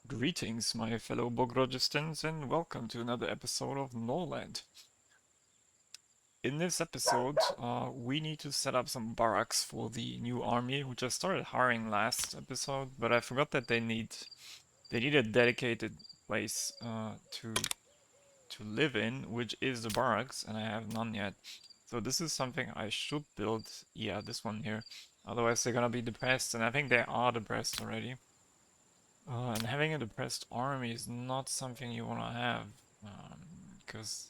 Greetings, my fellow Bogrogistans, and welcome to another episode of Norland. In this episode, we need to set up some barracks for the new army, which I started hiring last episode, but I forgot that they need a dedicated place to live in, which is the barracks, and I have none yet. So this is something I should build. Yeah, this one here. Otherwise, they're gonna be depressed, and I think they are depressed already. And having a depressed army is not something you want to have, because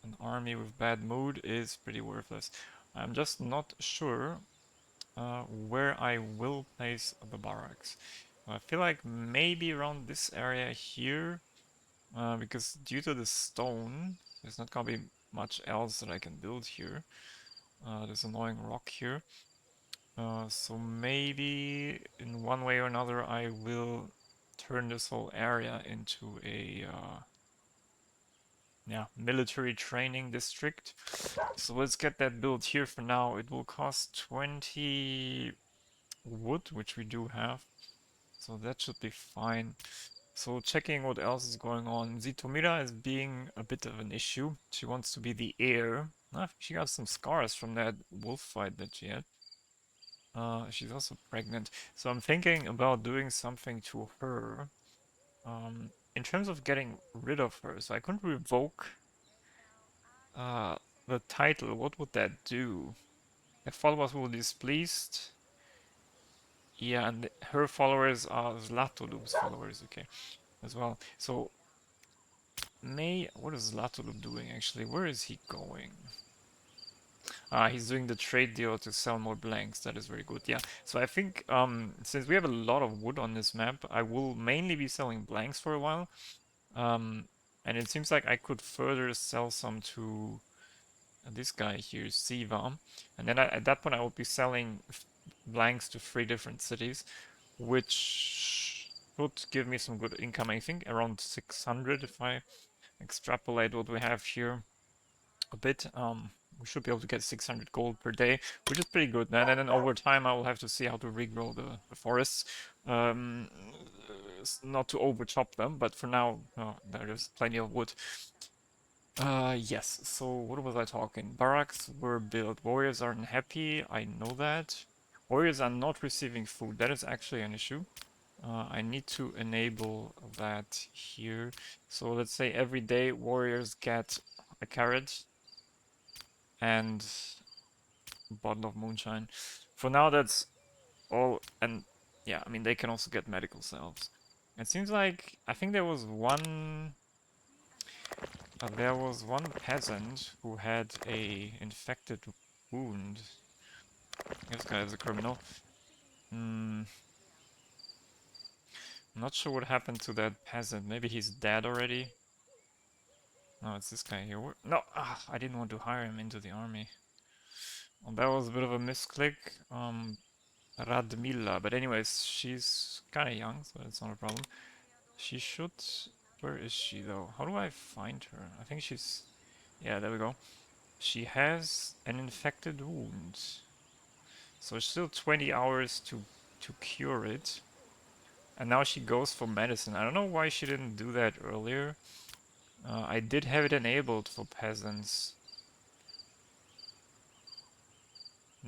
an army with bad mood is pretty worthless. I'm just not sure where I will place the barracks. I feel like maybe around this area here, because due to the stone, there's not gonna be much else that I can build here. There's annoying rock here. So maybe in one way or another I will turn this whole area into a yeah, military training district. So let's get that built here for now. It will cost 20 wood, which we do have. So that should be fine. So checking what else is going on. Zhitomira is being a bit of an issue. She wants to be the heir. I think she got some scars from that wolf fight that she had. She's also pregnant. So I'm thinking about doing something to her. In terms of getting rid of her, so I couldn't revoke uh, the title. What would that do? Her followers will be displeased. Yeah, and her followers are Zlatolub's followers, okay, as well. So what is Zlatolub doing actually? Where is he going? He's doing the trade deal to sell more blanks. That is very good. Yeah. So I think since we have a lot of wood on this map, I will mainly be selling blanks for a while. Um, and it seems like I could further sell some to this guy here, Siva. And then at that point I will be selling blanks to 3 different cities, which would give me some good income. I think around 600 if I extrapolate what we have here a bit. We should be able to get 600 gold per day, which is pretty good. And then over time, I will have to see how to regrow the forests, um, not to over chop them. But for now, there is plenty of wood. Yes. So what was I talking? Barracks were built. Warriors aren't happy. I know that. Warriors are not receiving food. That is actually an issue. I need to enable that here. So let's say every day warriors get a carrot and bottle of moonshine. For now, that's all. And yeah, I mean, they can also get medical salves. It seems like I think there was one peasant who had a infected wound. This guy is a criminal. I'm not sure what happened to that peasant. Maybe he's dead already. No, it's this guy here. No, I didn't want to hire him into the army. Well, that was a bit of a misclick. Radmila. But anyways, she's kind of young, so that's not a problem. She should... Where is she, though? How do I find her? I think she's... Yeah, there we go. She has an infected wound. So it's still 20 hours to cure it. And now she goes for medicine. I don't know why she didn't do that earlier. I did have it enabled for peasants.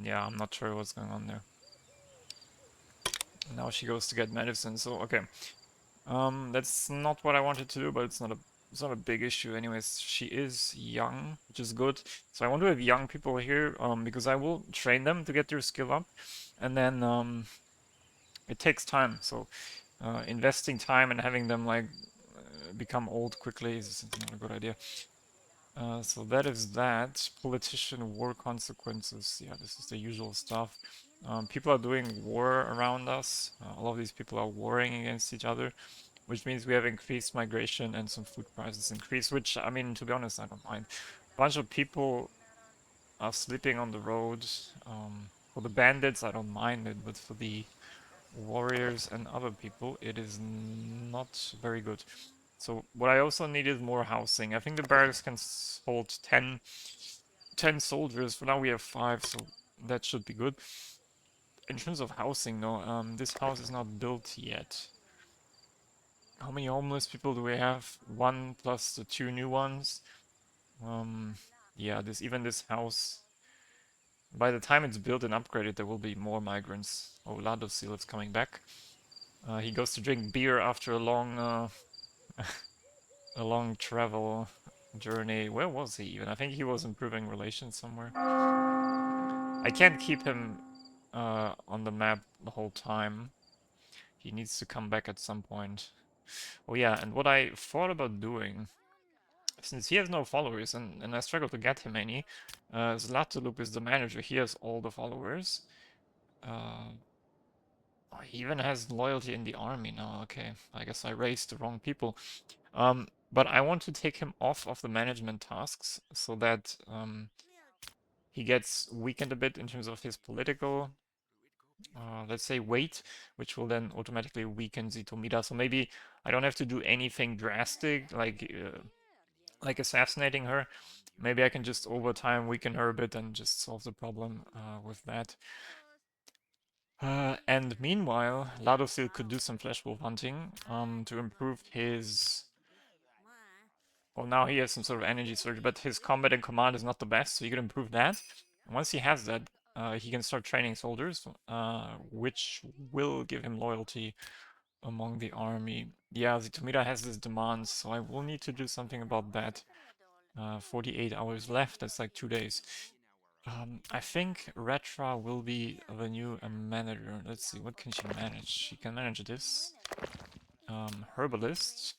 Yeah, I'm not sure what's going on there. Now she goes to get medicine, so okay. That's not what I wanted to do, but it's not a big issue anyways. She is young, which is good. So I want to have young people here, because I will train them to get their skill up, and then it takes time. So investing time and having them like become old quickly is not a good idea. So that is that. Politician war consequences. Yeah, this is the usual stuff. People are doing war around us. All of these people are warring against each other, which means we have increased migration and some food prices increase, which, I mean, to be honest, I don't mind. A bunch of people are sleeping on the roads. For the bandits, I don't mind it, but for the warriors and other people, it is not very good. So what I also need is more housing. I think the barracks can hold 10 soldiers. For now we have 5, so that should be good. In terms of housing, though, this house is not built yet. How many homeless people do we have? One plus the two new ones. Yeah, this house. By the time it's built and upgraded, there will be more migrants. Oh, Ladosil is coming back. He goes to drink beer after a long travel journey. Where was he even? I think he was improving relations somewhere. I can't keep him on the map the whole time. He needs to come back at some point. Oh yeah, and what I thought about doing, since he has no followers and I struggle to get him any, Zlatulup is the manager. He has all the followers. Uh, he even has loyalty in the army now. Okay, I guess I raised the wrong people. But I want to take him off of the management tasks so that he gets weakened a bit in terms of his political, let's say, weight, which will then automatically weaken Zhitomira. So maybe I don't have to do anything drastic, like assassinating her. Maybe I can just over time weaken her a bit and just solve the problem with that. And meanwhile, Ladosil could do some flesh wolf hunting to improve his. Well, now he has some sort of energy surge, but his combat and command is not the best, so he can improve that. And once he has that, he can start training soldiers, which will give him loyalty among the army. Yeah, Zhitomira has his demands, so I will need to do something about that. 48 hours left, that's like 2 days. I think Retra will be the new manager. Let's see, what can she manage? She can manage this. Herbalist.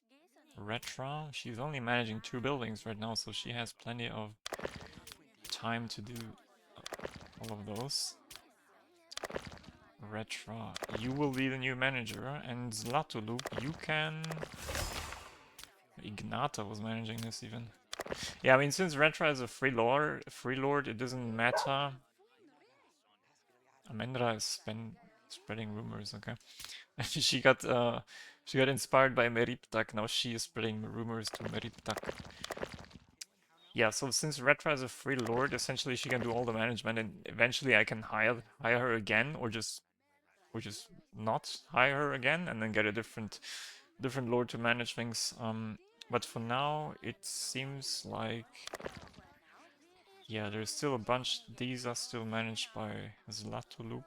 Retra. She's only managing 2 buildings right now, so she has plenty of time to do all of those. Retra, you will be the new manager, and Zlatulup, you can... Ignata was managing this even. Yeah, I mean, since Retra is a free lord, it doesn't matter. Amendra is spreading rumors, okay. She got inspired by Meriptak, now she is spreading rumors to Meriptak. Yeah, so since Retra is a free lord, essentially she can do all the management, and eventually I can hire her again, or just not hire her again, and then get a different lord to manage things. But for now, it seems like, yeah, there's still a bunch. These are still managed by Zlatulup.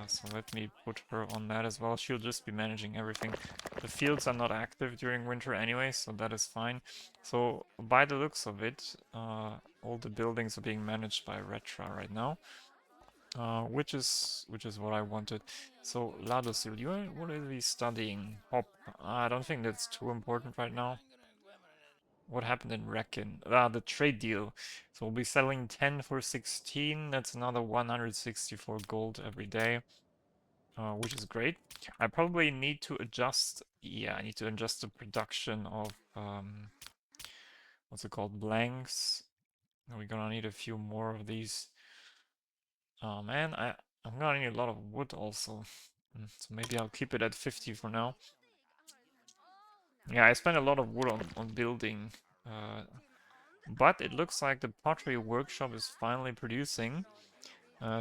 So let me put her on that as well. She'll just be managing everything. The fields are not active during winter anyway, so that is fine. So by the looks of it, all the buildings are being managed by Retra right now, which is what I wanted. So Ladosil, what are you studying? Hop. I don't think that's too important right now. What happened in Reckon? The trade deal. So we'll be selling 10 for 16. That's another 164 gold every day. Which is great. I probably need to adjust, yeah, I need to adjust the production of, what's it called, blanks. We're gonna need a few more of these. Oh man, I'm gonna need a lot of wood also. So maybe I'll keep it at 50 for now. Yeah, I spent a lot of wood on building, but it looks like the pottery workshop is finally producing,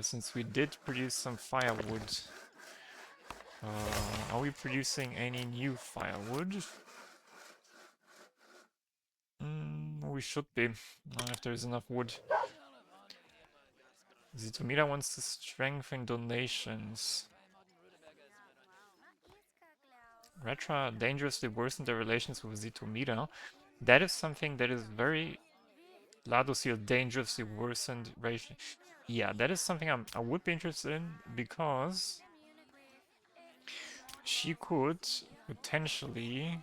since we did produce some firewood. Are we producing any new firewood? We should be, if there's enough wood. Zhitomira wants to strengthen donations. Retra dangerously worsened their relations with Zhitomira. That is something that is very... Ladosil dangerously worsened relation. Yeah, that is something I would be interested in, because she could potentially...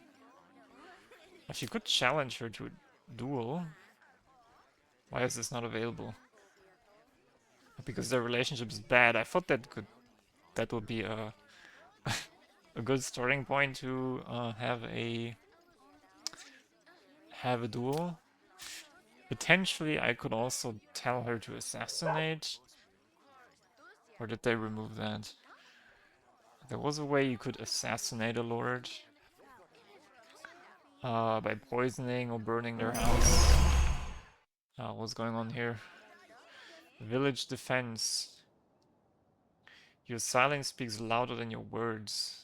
She could challenge her to a duel. Why is this not available? Because their relationship is bad. I thought that would be a good starting point to have a duel. Potentially, I could also tell her to assassinate. Or did they remove that? There was a way you could assassinate a lord by poisoning or burning their house. What's going on here? Village defense. Your silence speaks louder than your words.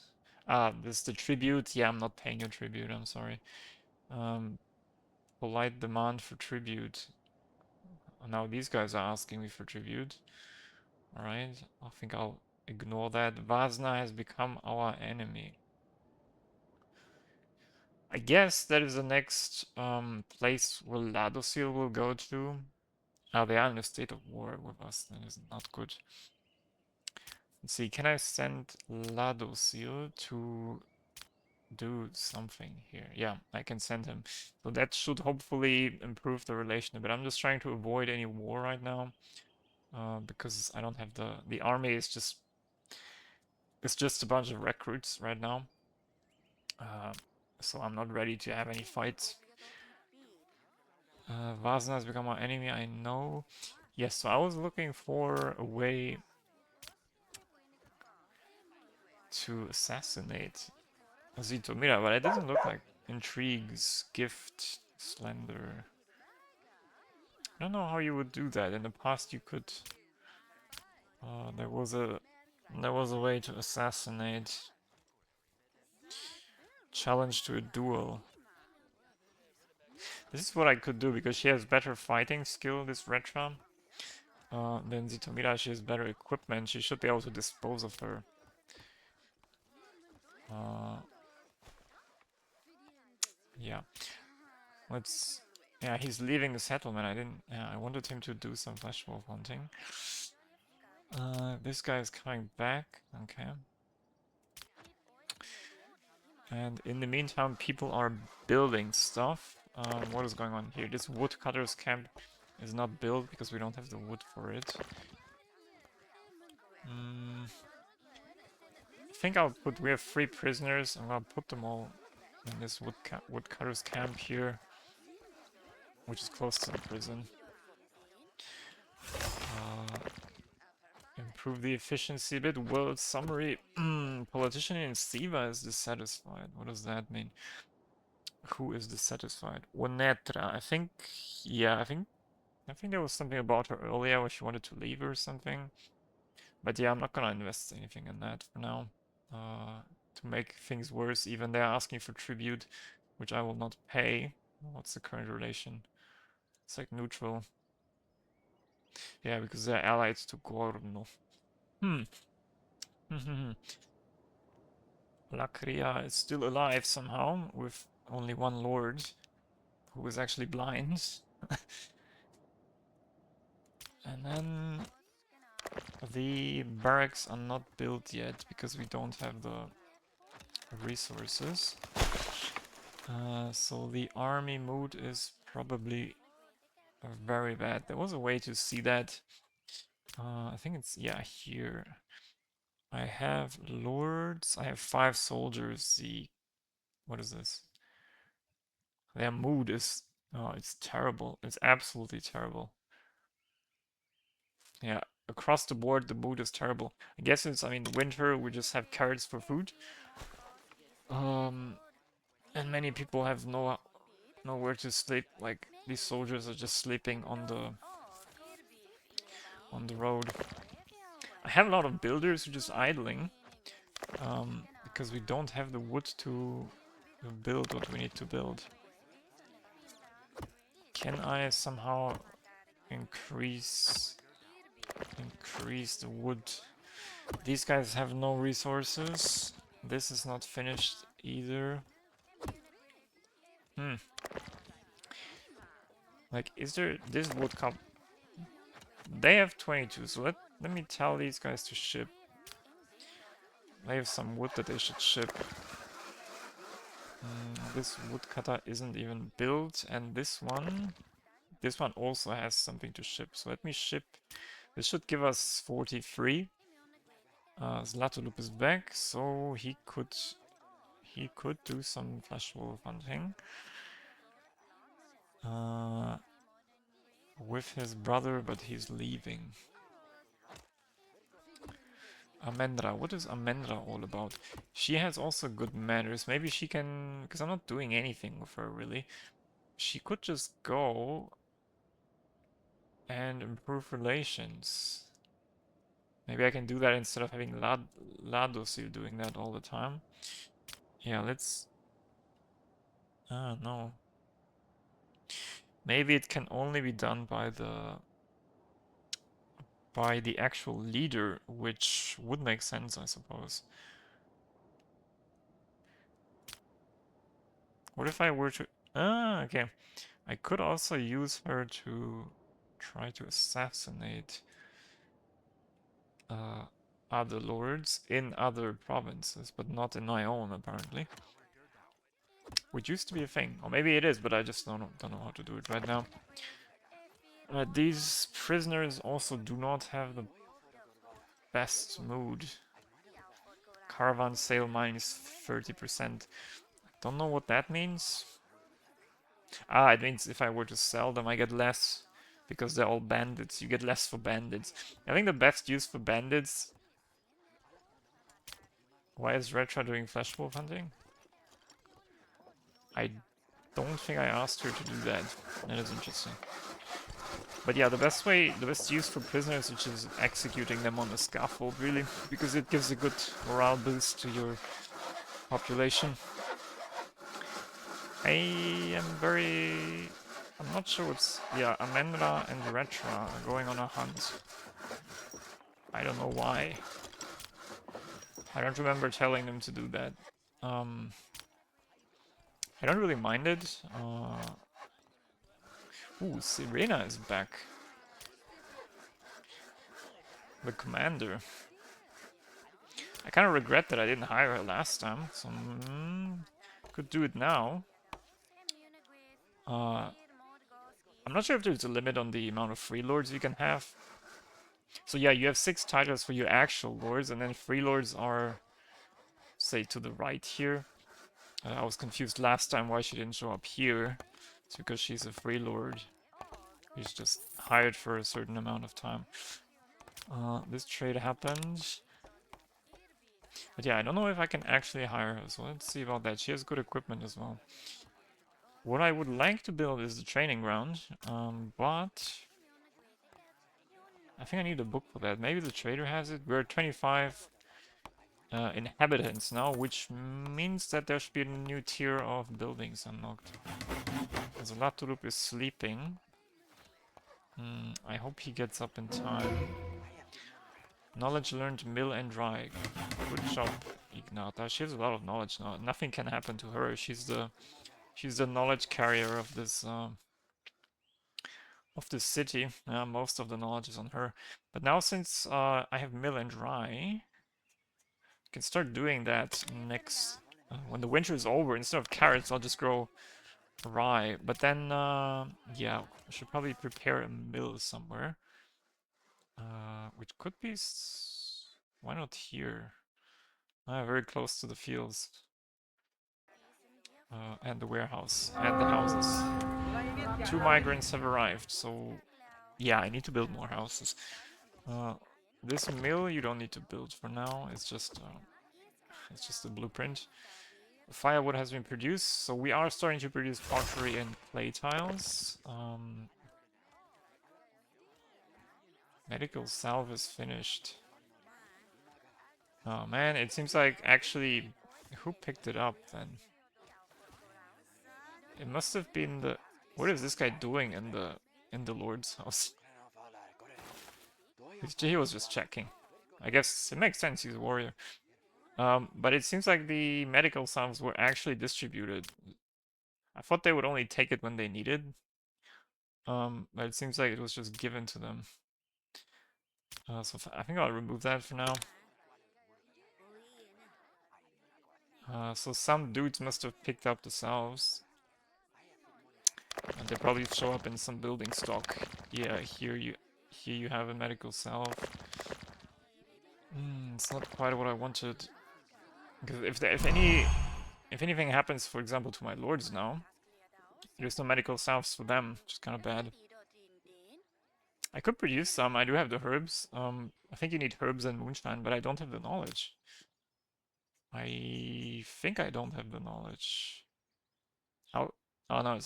Ah, this is the tribute. Yeah, I'm not paying your tribute, I'm sorry. Polite demand for tribute. Now these guys are asking me for tribute. Alright, I think I'll ignore that. Vasna has become our enemy. I guess that is the next place where Ladosil will go to. Oh, they are in a state of war with us. That is not good. Let's see, can I send Ladosil to do something here? Yeah, I can send him. So that should hopefully improve the relation a bit. I'm just trying to avoid any war right now. Because I don't have the army is just it's just a bunch of recruits right now. Uh, so I'm not ready to have any fights. Vasna has become our enemy, I know. Yes, so I was looking for a way to assassinate Zhitomira, but it doesn't look like intrigues, gift, slender. I don't know how you would do that. In the past, you could. There was a way to assassinate. Challenge to a duel. This is what I could do because she has better fighting skill. This Retra. Than Zhitomira. She has better equipment. She should be able to dispose of her. Uh, yeah. Let's. Yeah, he's leaving the settlement. I didn't. Yeah, I wanted him to do some flesh wolf hunting. This guy is coming back. Okay. And in the meantime, people are building stuff. What is going on here? This woodcutter's camp is not built because we don't have the wood for it. I think I'll put. We have 3 prisoners. I'm gonna put them all in this woodcutter's camp here, which is close to the prison. Improve the efficiency a bit. World summary. Politician in Siva is dissatisfied. What does that mean? Who is dissatisfied? Netra. I think. Yeah, I think there was something about her earlier where she wanted to leave or something. But yeah, I'm not gonna invest anything in that for now. To make things worse, even they're asking for tribute, which I will not pay. What's the current relation? It's like neutral. Yeah, because they're allied to Gorno. Lacria is still alive somehow, with only one lord, who is actually blind. And then the barracks are not built yet, because we don't have the resources. So the army mood is probably very bad. There was a way to see that. I think it's, yeah, here. I have lords. I have 5 soldiers. What is this? Their mood is, oh, it's terrible. It's absolutely terrible. Yeah, across the board, the mood is terrible. I guess it's, I mean, winter, we just have carrots for food. And many people have nowhere to sleep. Like, these soldiers are just sleeping on the road. I have a lot of builders who are just idling. Because we don't have the wood to build what we need to build. Can I somehow increase the wood? These guys have no resources. This is not finished either. Like, is there this wood cup? They have 22, so let me tell these guys to ship. They have some wood that they should ship. This woodcutter isn't even built, and this one also has something to ship. So let me ship. This should give us 43. Zlatolup is back, so he could do some flesh wolf hunting with his brother, but he's leaving. Amendra, what is Amendra all about? She has also good manners. Maybe she can, because I'm not doing anything with her really. She could just go and improve relations. Maybe I can do that instead of having Ladosil doing that all the time. Yeah, let's... Ah, no. Maybe it can only be done by the actual leader, which would make sense, I suppose. What if I were to... Ah, okay. I could also use her to try to assassinate other lords in other provinces, but not in my own, apparently. Which used to be a thing. Or maybe it is, but I just don't know how to do it right now. These prisoners also do not have the best mood. Caravan sale minus 30%. Don't know what that means. Ah, it means if I were to sell them, I get less. Because they're all bandits. You get less for bandits. I think the best use for bandits... Why is Retra doing flesh wolf hunting? I don't think I asked her to do that. That is interesting. But yeah, the best use for prisoners is just executing them on the scaffold, really. Because it gives a good morale boost to your population. I'm not sure what's... Yeah, Amendra and Retra are going on a hunt. I don't know why. I don't remember telling them to do that. I don't really mind it. Ooh, Serena is back. The commander. I kind of regret that I didn't hire her last time, so could do it now. I'm not sure if there's a limit on the amount of free lords you can have. So yeah, you have 6 titles for your actual lords, and then free lords are, say, to the right here. I was confused last time why she didn't show up here. It's because she's a free lord. He's just hired for a certain amount of time. This trade happened. But yeah, I don't know if I can actually hire her, so let's see about that. She has good equipment as well. What I would like to build is the training ground, but I think I need a book for that. Maybe the trader has it. We're at 25 inhabitants now, which means that there should be a new tier of buildings unlocked. As Laturup is sleeping. I hope he gets up in time. Knowledge learned, mill and dry. Good job, Ignata. She has a lot of knowledge now. Nothing can happen to her. She's the knowledge carrier of this city. Most of the knowledge is on her. But now since I have mill and dry, I can start doing that next when the winter is over. Instead of carrots, I'll just grow rye. But then, yeah, I should probably prepare a mill somewhere. Which could be... Why not here? Very close to the fields. And the warehouse. And the houses. 2 migrants have arrived, so... Yeah, I need to build more houses. This mill you don't need to build for now. It's just a blueprint. Firewood has been produced, so we are starting to produce pottery and clay tiles. Medical salve is finished. Oh man, it seems like actually... Who picked it up then? It must have been the... What is this guy doing in the Lord's house? He was just checking. I guess it makes sense, he's a warrior. But it seems like the medical salves were actually distributed. I thought they would only take it when they needed. But it seems like it was just given to them. So I think I'll remove that for now. So some dudes must have picked up the salves. And they probably show up in some building stock. Yeah, here you have a medical salve. It's not quite what I wanted. Because if anything happens, for example, to my lords now, there's no medical salves for them, which is kind of bad. I could produce some. I do have the herbs. I think you need herbs and moonshine, but I don't have the knowledge. I think I don't have the knowledge. How? Oh no,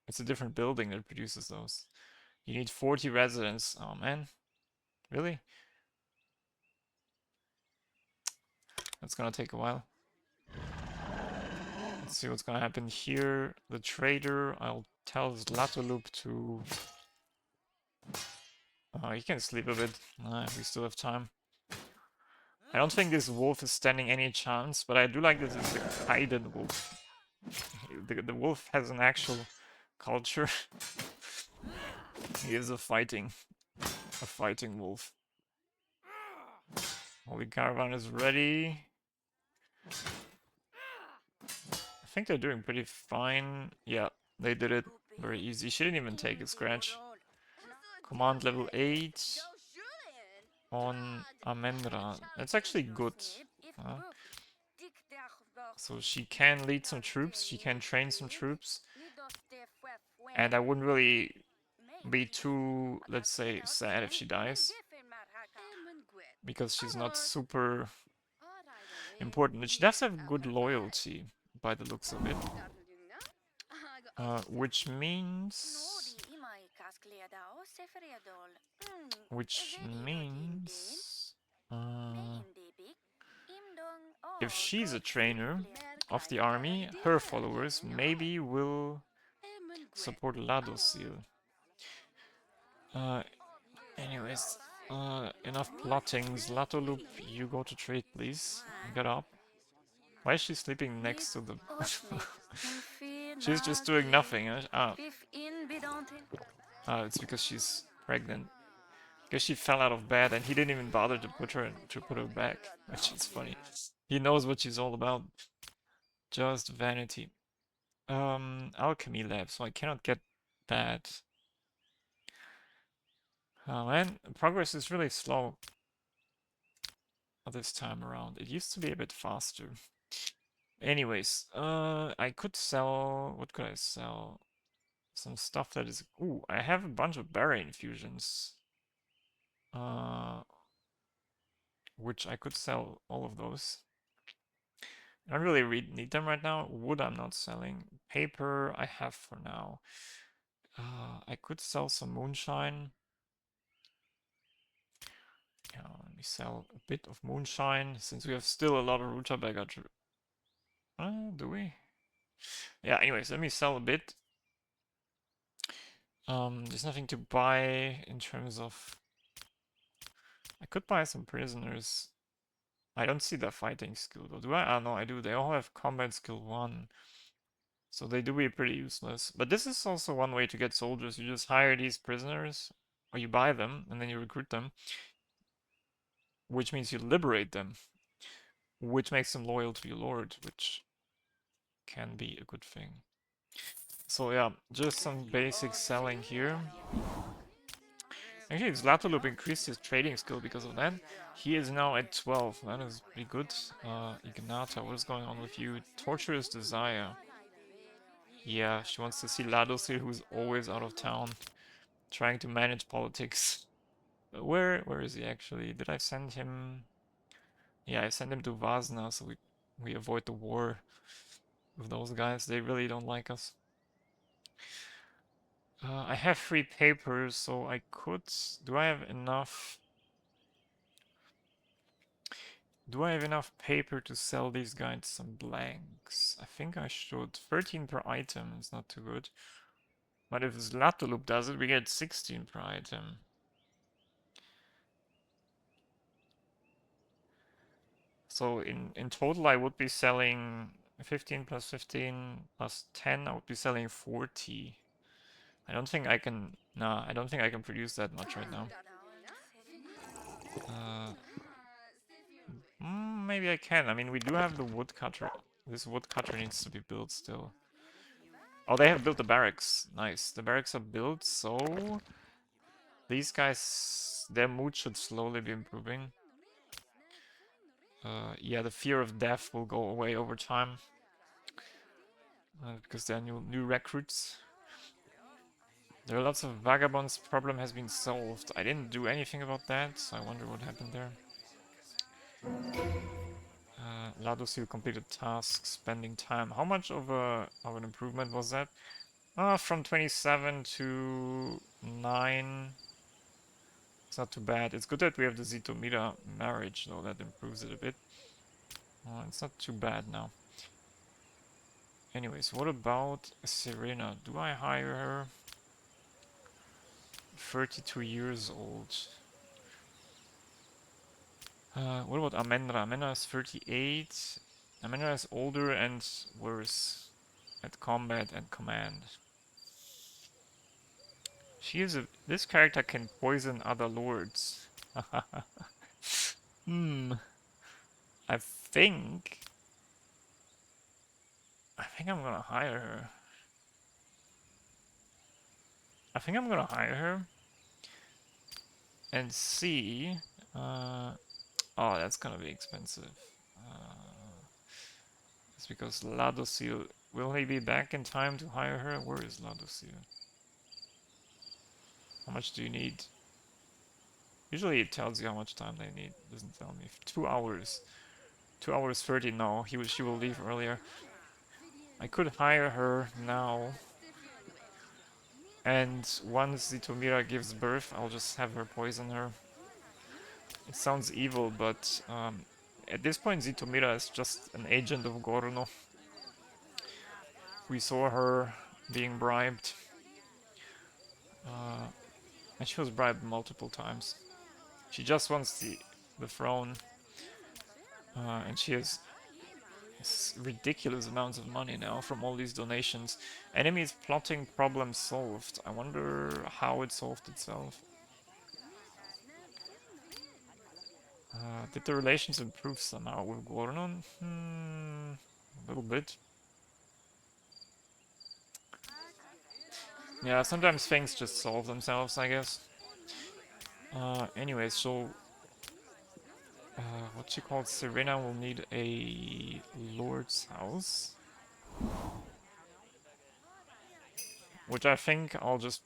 it's a different building that produces those. You need 40 residents. Oh man, really? That's gonna take a while. Let's see what's gonna happen here. The trader, I'll tell Zlatoloop to... he can sleep a bit. We still have time. I don't think this wolf is standing any chance, but I do like this is a Kaiden wolf. The wolf has an actual culture. He is a fighting wolf. Holy Caravan is ready. I think they're doing pretty fine. Yeah, they did it very easy. She didn't even take a scratch. Command level 8 on Amenra. That's actually good. So she can lead some troops, she can train some troops. And I wouldn't really be too, let's say, sad if she dies. Because she's not super important. But she does have good loyalty, by the looks of it. Which means... if she's a trainer of the army, her followers maybe will support Ladosil. Anyways, enough plotting. Zlatoloop, you go to trade, please. Get up. Why is she sleeping next to the... She's just doing nothing. It's because she's pregnant. Because she fell out of bed and he didn't even bother to put her back, which is funny. He knows what she's all about. Just vanity. Alchemy lab, so I cannot get that. Oh man, progress is really slow this time around. It used to be a bit faster. Anyways, I could sell... what could I sell? Some stuff that is... ooh, I have a bunch of berry infusions. Which I could sell all of those. I don't really need them right now. Wood I'm not selling. Paper I have for now. I could sell some moonshine. Yeah, let me sell a bit of moonshine since we have still a lot of rutabaga. Do we? Yeah, anyways, let me sell a bit. There's nothing to buy in terms of... I could buy some prisoners. I don't see their fighting skill though. Do I? Ah, no, I do. They all have combat skill 1. So they do be pretty useless. But this is also one way to get soldiers. You just hire these prisoners, or you buy them, and then you recruit them. Which means you liberate them. Which makes them loyal to your lord, which can be a good thing. So yeah, just some basic selling here. Actually, Zlatoloop increased his trading skill because of that. He is now at 12. That is pretty good. Ignata, what is going on with you? Torturous Desire. Yeah, she wants to see Ladosil, who's always out of town, trying to manage politics. But where is he actually? Did I send him? Yeah, I sent him to Vasna, so we avoid the war with those guys. They really don't like us. I have 3 papers, so I could... do I have enough... do I have enough paper to sell these guys some blanks? I think I should. 13 per item is not too good. But if Zlatoloop does it, we get 16 per item. So in total I would be selling 15 plus 15 plus 10, I would be selling 40. I don't think I can... nah, I don't think I can produce that much right now. Maybe I can. I mean, we do have the woodcutter. This woodcutter needs to be built still. Oh, they have built the barracks. Nice. The barracks are built, so... these guys, their mood should slowly be improving. Yeah, the fear of death will go away over time. Because there are new recruits. There are lots of vagabonds. Problem has been solved. I didn't do anything about that, so I wonder what happened there. Ladosil completed task, spending time. How much of an improvement was that? From 27 to 9. It's not too bad. It's good that we have the Zhitomira marriage, though. That improves it a bit. It's not too bad now. Anyways, what about Serena? Do I hire her? 32 years old. What about Amenra? Amenra is 38. Amenra is older and worse at combat and command. This character can poison other lords. Hmm. I think I'm gonna hire her. I think I'm gonna hire her and see. Uh, oh, that's gonna be expensive. It's because Ladosil. Will he be back in time to hire her? Where is Ladosil? How much do you need? Usually it tells you how much time they need. It doesn't tell me. 2 hours. 2 hours 30. No, she will leave earlier. I could hire her now. And once Zhitomira gives birth, I'll just have her poison her. It sounds evil, but at this point Zhitomira is just an agent of Gorno. We saw her being bribed. And she was bribed multiple times. She just wants the throne. And she has ridiculous amounts of money now from all these donations. Enemies plotting, problem solved. I wonder how it solved itself. Did the relations improve somehow with Gornon? A little bit. Yeah, sometimes things just solve themselves, I guess. Anyways, so what she called Serena will need a lord's house, which I think I'll just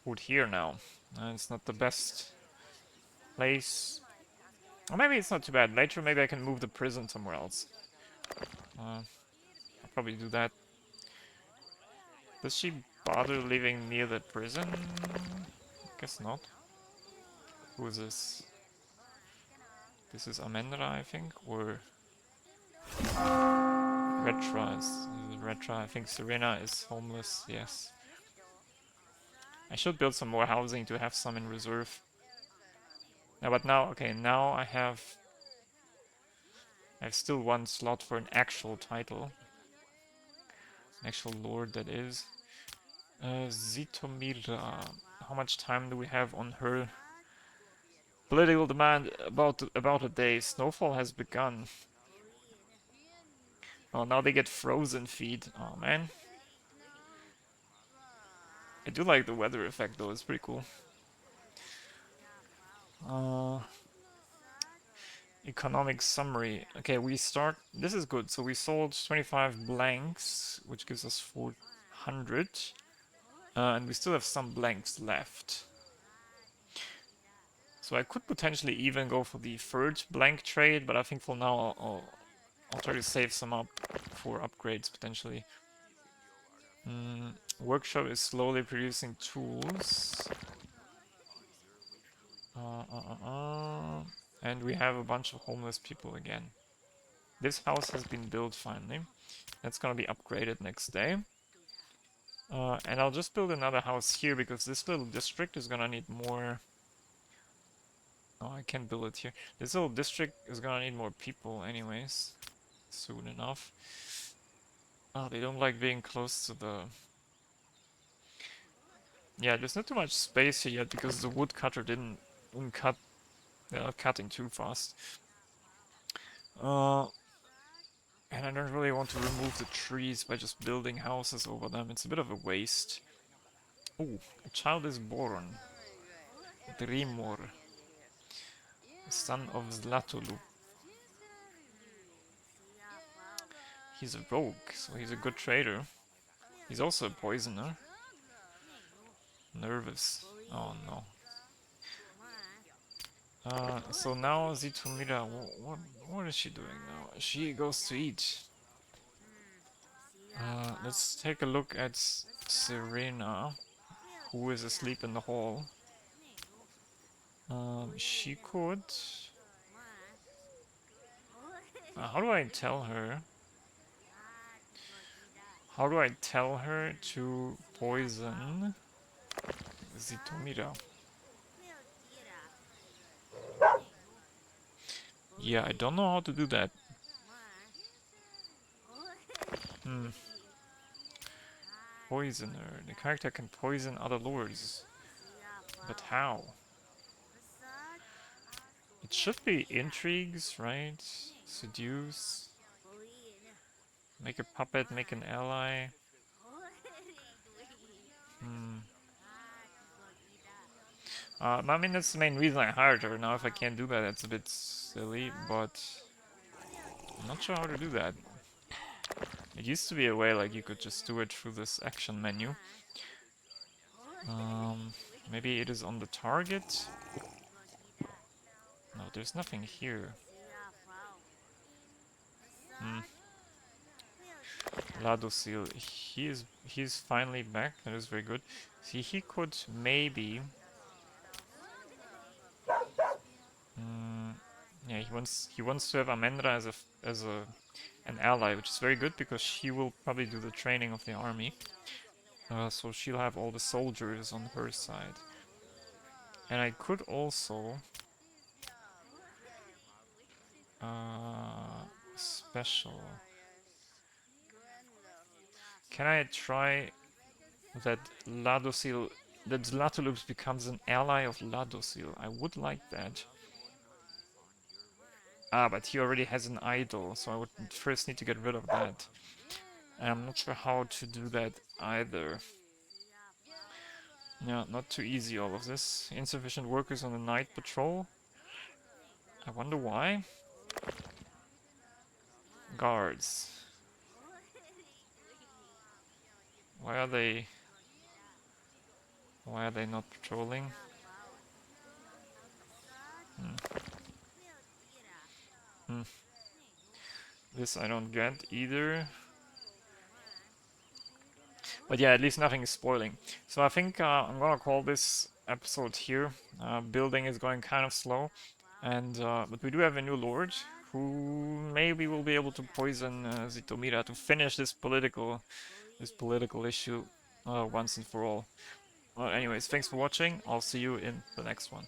put here now. It's not the best place. Or maybe it's not too bad. Later, maybe I can move the prison somewhere else. I'll probably do that. Does she bother living near the prison? Guess not. Who is this? This is Amendra, I think, or Retra is Retra. I think Serena is homeless, yes. I should build some more housing to have some in reserve. Yeah, but now, okay, now I have still one slot for an actual title. An actual lord, that is. Zhitomira. How much time do we have on her? Political demand about a day. Snowfall has begun. Oh, now they get frozen feet. Oh man. I do like the weather effect though, it's pretty cool. Economic summary. Okay, we start. This is good. So we sold 25 blanks, which gives us 400. And we still have some blanks left. So I could potentially even go for the third blank trade, but I think for now I'll try to save some up for upgrades potentially. Workshop is slowly producing tools. And we have a bunch of homeless people again. This house has been built finally. That's gonna be upgraded next day. And I'll just build another house here because this little district is gonna need more. Oh, I can't build it here. This little district is gonna need more people anyways. Soon enough. Oh, they don't like being close to the... Yeah, there's not too much space here yet because the woodcutter didn't cut. They're not cutting too fast. And I don't really want to remove the trees by just building houses over them. It's a bit of a waste. Oh, a child is born. Drimor, son of Zlatolu. He's a rogue, so he's a good trader. He's also a poisoner. Nervous. Oh no. So now Zhitomira, what is she doing now? She goes to eat. Let's take a look at Serena, who is asleep in the hall. She could... How do I tell her? How do I tell her to poison Zhitomira? Yeah, I don't know how to do that. Hmm. Poisoner. The character can poison other lords. But how? It should be intrigues, right? Seduce. Make a puppet, make an ally. Hmm. I mean, that's the main reason I hired her. Now, if I can't do that, that's a bit silly, but I'm not sure how to do that. It used to be a way like you could just do it through this action menu. Maybe it is on the target? No, there's nothing here. Hmm. Ladosil, he's finally back. That is very good. See, he could maybe. Yeah, he wants to have Amendra as an ally, which is very good because she will probably do the training of the army. So she'll have all the soldiers on her side. And I could also special. Can I try that Ladosil, that Zlatulux becomes an ally of Ladosil? I would like that. But he already has an idol, so I would first need to get rid of that. And I'm not sure how to do that either. Yeah, not too easy all of this. Insufficient workers on the night patrol. I wonder why. Guards. Why are they... Why are they not patrolling? Hmm. This I don't get either. But yeah, at least nothing is spoiling. So I think I'm gonna call this episode here. Building is going kind of slow. And but we do have a new lord who maybe will be able to poison Zhitomira to finish this political issue once and for all. Well, anyways, thanks for watching. I'll see you in the next one.